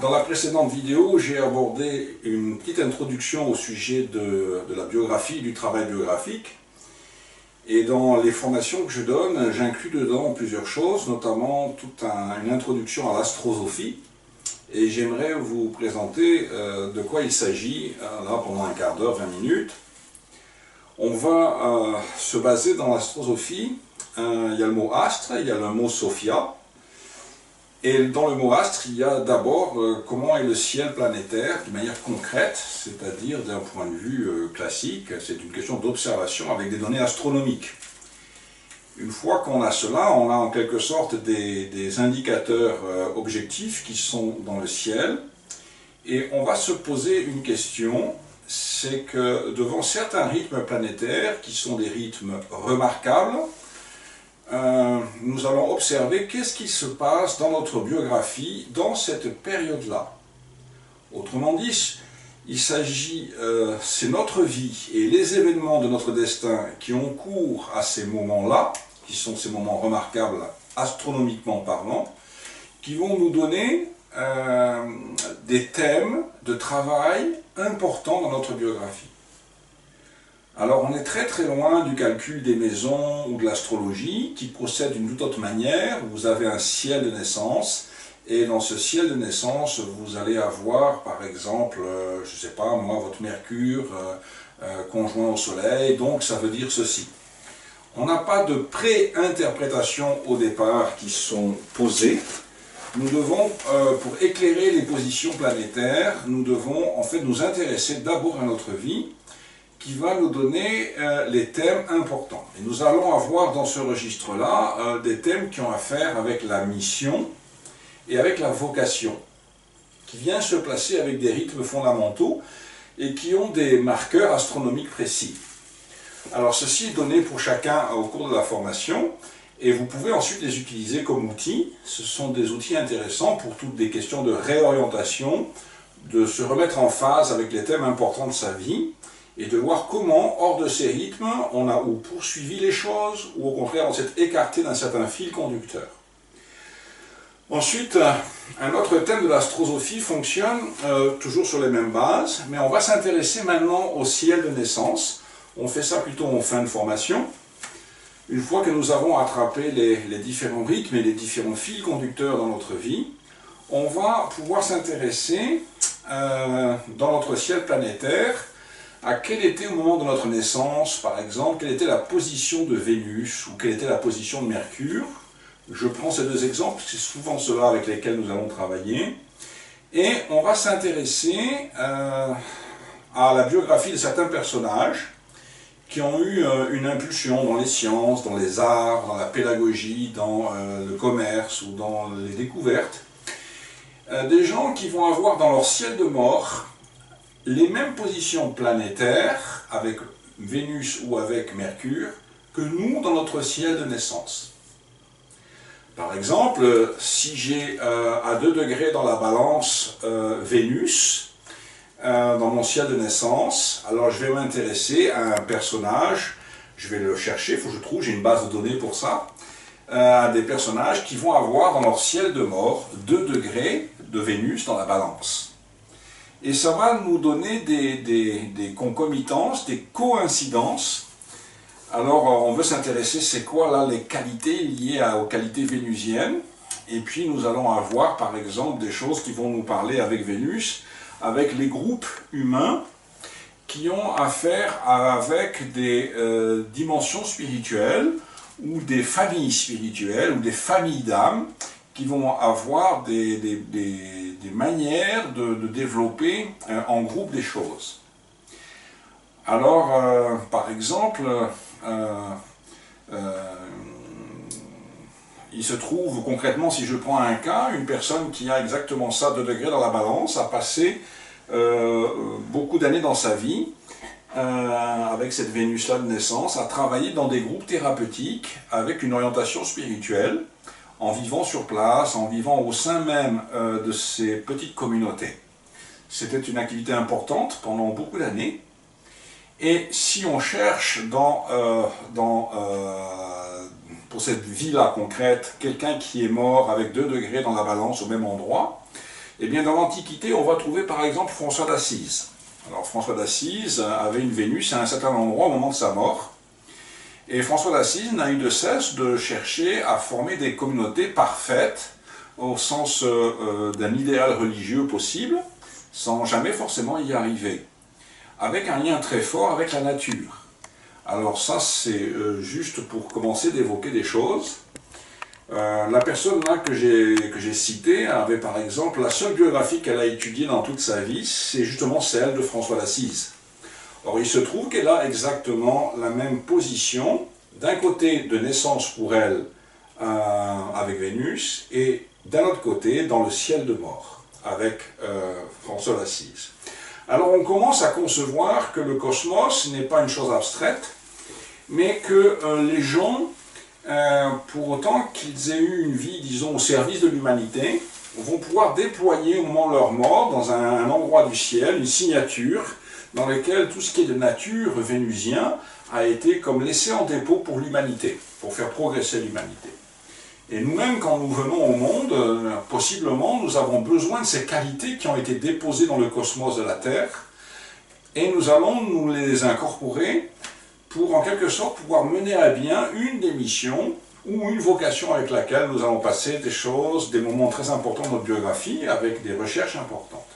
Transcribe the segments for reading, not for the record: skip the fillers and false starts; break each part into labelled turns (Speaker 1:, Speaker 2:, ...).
Speaker 1: Dans la précédente vidéo, j'ai abordé une petite introduction au sujet de la biographie, du travail biographique. Et dans les formations que je donne, j'inclus dedans plusieurs choses, notamment toute une introduction à l'astrosophie. Et j'aimerais vous présenter de quoi il s'agit, là, pendant un quart d'heure, 20 minutes. On va se baser dans l'astrosophie. Il y a le mot astre, il y a le mot Sophia. Et dans le mot astre, il y a d'abord comment est le ciel planétaire de manière concrète, c'est-à-dire d'un point de vue classique, c'est une question d'observation avec des données astronomiques. Une fois qu'on a cela, on a en quelque sorte des indicateurs objectifs qui sont dans le ciel, et on va se poser une question, c'est que devant certains rythmes planétaires, qui sont des rythmes remarquables, nous allons observer qu'est-ce qui se passe dans notre biographie dans cette période-là. Autrement dit, il s'agit, c'est notre vie et les événements de notre destin qui ont cours à ces moments-là, qui sont ces moments remarquables astronomiquement parlant, qui vont nous donner des thèmes de travail importants dans notre biographie. Alors on est très très loin du calcul des maisons ou de l'astrologie qui procède d'une toute autre manière. Vous avez un ciel de naissance et dans ce ciel de naissance vous allez avoir par exemple, je ne sais pas moi, votre Mercure conjoint au Soleil, donc ça veut dire ceci. On n'a pas de pré-interprétation au départ qui sont posées. Nous devons, pour éclairer les positions planétaires, nous devons en fait nous intéresser d'abord à notre vie, qui va nous donner les thèmes importants. Et nous allons avoir dans ce registre-là des thèmes qui ont à faire avec la mission et avec la vocation, qui vient se placer avec des rythmes fondamentaux et qui ont des marqueurs astronomiques précis. Alors ceci est donné pour chacun au cours de la formation, et vous pouvez ensuite les utiliser comme outils. Ce sont des outils intéressants pour toutes des questions de réorientation, de se remettre en phase avec les thèmes importants de sa vie, et de voir comment, hors de ces rythmes, on a ou poursuivi les choses, ou au contraire on s'est écarté d'un certain fil conducteur. Ensuite, un autre thème de l'astrosophie fonctionne toujours sur les mêmes bases, mais on va s'intéresser maintenant au ciel de naissance. On fait ça plutôt en fin de formation. Une fois que nous avons attrapé les différents rythmes et les différents fils conducteurs dans notre vie, on va pouvoir s'intéresser dans notre ciel planétaire à quelle était au moment de notre naissance, par exemple, quelle était la position de Vénus ou quelle était la position de Mercure. Je prends ces deux exemples, c'est souvent ceux-là avec lesquels nous allons travailler. Et on va s'intéresser à la biographie de certains personnages qui ont eu une impulsion dans les sciences, dans les arts, dans la pédagogie, dans le commerce ou dans les découvertes. Des gens qui vont avoir dans leur ciel de mort les mêmes positions planétaires avec Vénus ou avec Mercure que nous dans notre ciel de naissance. Par exemple, si j'ai à 2 degrés dans la balance Vénus dans mon ciel de naissance, alors je vais m'intéresser à un personnage, je vais le chercher, il faut que je trouve, j'ai une base de données pour ça, à des personnages qui vont avoir dans leur ciel de mort 2 degrés de Vénus dans la balance. Et ça va nous donner des concomitances, des coïncidences. Alors on veut s'intéresser, c'est quoi là les qualités liées aux qualités vénusiennes. Et puis nous allons avoir par exemple des choses qui vont nous parler avec Vénus, avec les groupes humains qui ont à faire avec des dimensions spirituelles ou des familles spirituelles ou des familles d'âmes qui vont avoir des manières de développer en groupe des choses. Alors, par exemple, il se trouve concrètement, si je prends un cas, une personne qui a exactement ça, 2 degrés dans la balance, a passé beaucoup d'années dans sa vie, avec cette Vénus-là de naissance, a travaillé dans des groupes thérapeutiques avec une orientation spirituelle, en vivant sur place, en vivant au sein même de ces petites communautés. C'était une activité importante pendant beaucoup d'années. Et si on cherche pour cette vie-là concrète, quelqu'un qui est mort avec 2 degrés dans la balance au même endroit, Eh bien, dans l'Antiquité, on va trouver par exemple François d'Assise. Alors, François d'Assise avait une Vénus à un certain endroit au moment de sa mort. Et François d'Assise n'a eu de cesse de chercher à former des communautés parfaites, au sens d'un idéal religieux possible, sans jamais forcément y arriver, avec un lien très fort avec la nature. Alors ça, c'est juste pour commencer d'évoquer des choses. La personne là que j'ai citée avait par exemple, la seule biographie qu'elle a étudiée dans toute sa vie, c'est justement celle de François d'Assise. Or, il se trouve qu'elle a exactement la même position, d'un côté de naissance pour elle avec Vénus, et d'un autre côté dans le ciel de mort, avec François d'Assise. Alors on commence à concevoir que le cosmos n'est pas une chose abstraite, mais que les gens, pour autant qu'ils aient eu une vie, disons, au service de l'humanité, vont pouvoir déployer au moment de leur mort, dans un endroit du ciel, une signature dans laquelle tout ce qui est de nature vénusien a été comme laissé en dépôt pour l'humanité, pour faire progresser l'humanité. Et nous-mêmes, quand nous venons au monde, possiblement, nous avons besoin de ces qualités qui ont été déposées dans le cosmos de la Terre, et nous allons nous les incorporer pour, en quelque sorte, pouvoir mener à bien une des missions ou une vocation avec laquelle nous allons passer des choses, des moments très importants de notre biographie, avec des recherches importantes.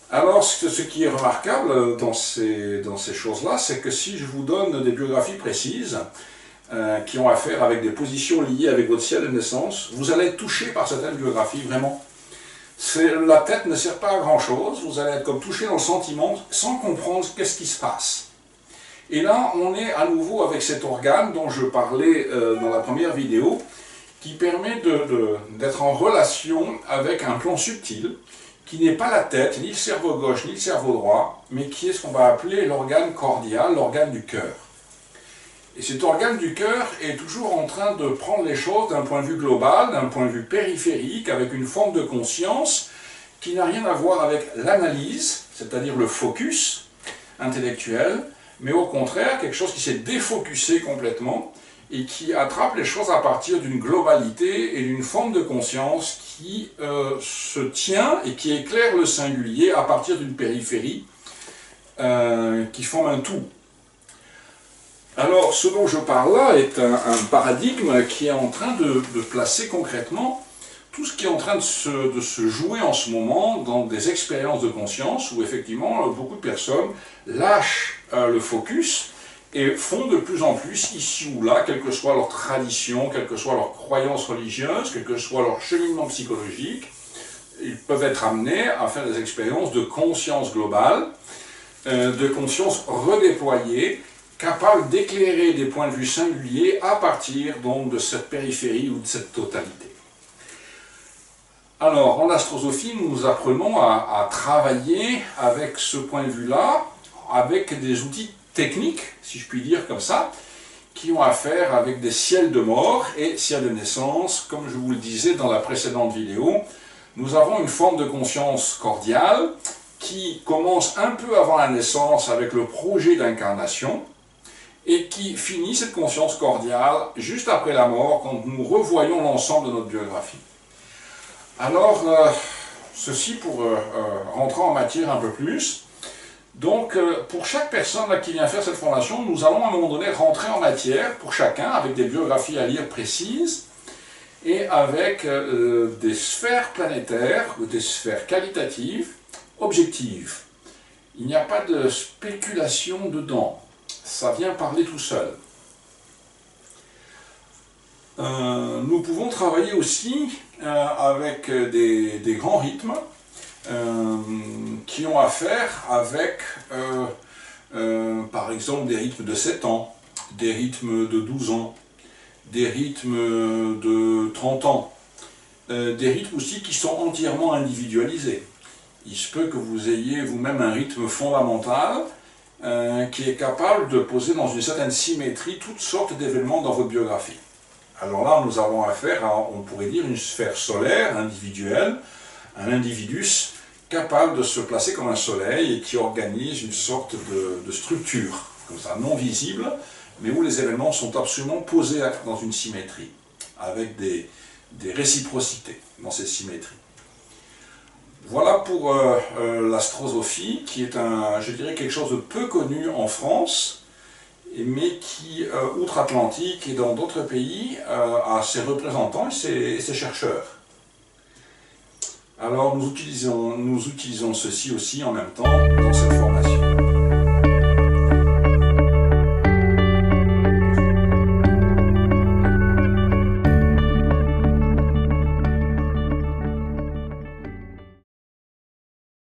Speaker 1: Alors, ce qui est remarquable dans ces choses-là, c'est que si je vous donne des biographies précises, qui ont affaire avec des positions liées avec votre ciel de naissance, vous allez être touché par certaines biographies, vraiment. La tête ne sert pas à grand-chose, vous allez être comme touché dans le sentiment, sans comprendre qu'est-ce qui se passe. Et là, on est à nouveau avec cet organe dont je parlais dans la première vidéo, qui permet d'être en relation avec un plan subtil, qui n'est pas la tête, ni le cerveau gauche, ni le cerveau droit, mais qui est ce qu'on va appeler l'organe cordial, l'organe du cœur. Et cet organe du cœur est toujours en train de prendre les choses d'un point de vue global, d'un point de vue périphérique, avec une forme de conscience qui n'a rien à voir avec l'analyse, c'est-à-dire le focus intellectuel, mais au contraire, quelque chose qui s'est défocusé complètement et qui attrape les choses à partir d'une globalité et d'une forme de conscience qui se tient et qui éclaire le singulier à partir d'une périphérie qui forme un tout. Alors, ce dont je parle là est un paradigme qui est en train de placer concrètement tout ce qui est en train de se jouer en ce moment dans des expériences de conscience où effectivement beaucoup de personnes lâchent le focus et font de plus en plus ici ou là, quelle que soit leur tradition, quelle que soit leur croyance religieuse, quel que soit leur cheminement psychologique, ils peuvent être amenés à faire des expériences de conscience globale, de conscience redéployée, capable d'éclairer des points de vue singuliers à partir donc de cette périphérie ou de cette totalité. Alors, en astrosophie, nous apprenons à travailler avec ce point de vue-là, avec des outils techniques, si je puis dire comme ça, qui ont à faire avec des ciels de mort et ciels de naissance. Comme je vous le disais dans la précédente vidéo, nous avons une forme de conscience cordiale qui commence un peu avant la naissance avec le projet d'incarnation, et qui finit cette conscience cordiale juste après la mort, quand nous revoyons l'ensemble de notre biographie. Alors, ceci pour rentrer en matière un peu plus. Donc, pour chaque personne là, qui vient faire cette formation, nous allons à un moment donné rentrer en matière, pour chacun, avec des biographies à lire précises, et avec des sphères planétaires, ou des sphères qualitatives, objectives. Il n'y a pas de spéculation dedans. Ça vient parler tout seul. Nous pouvons travailler aussi avec des grands rythmes qui ont à faire avec, par exemple, des rythmes de 7 ans, des rythmes de 12 ans, des rythmes de 30 ans, des rythmes aussi qui sont entièrement individualisés. Il se peut que vous ayez vous-même un rythme fondamental qui est capable de poser dans une certaine symétrie toutes sortes d'événements dans votre biographie. Alors là, nous avons affaire à, on pourrait dire, une sphère solaire, individuelle, un individus capable de se placer comme un soleil et qui organise une sorte de structure, comme ça, non visible, mais où les événements sont absolument posés dans une symétrie, avec des réciprocités dans ces symétries. Voilà pour l'astrosophie, qui est je dirais quelque chose de peu connu en France, mais qui, outre-Atlantique et dans d'autres pays, a ses représentants et ses chercheurs. Alors nous utilisons ceci aussi en même temps dans cette formation.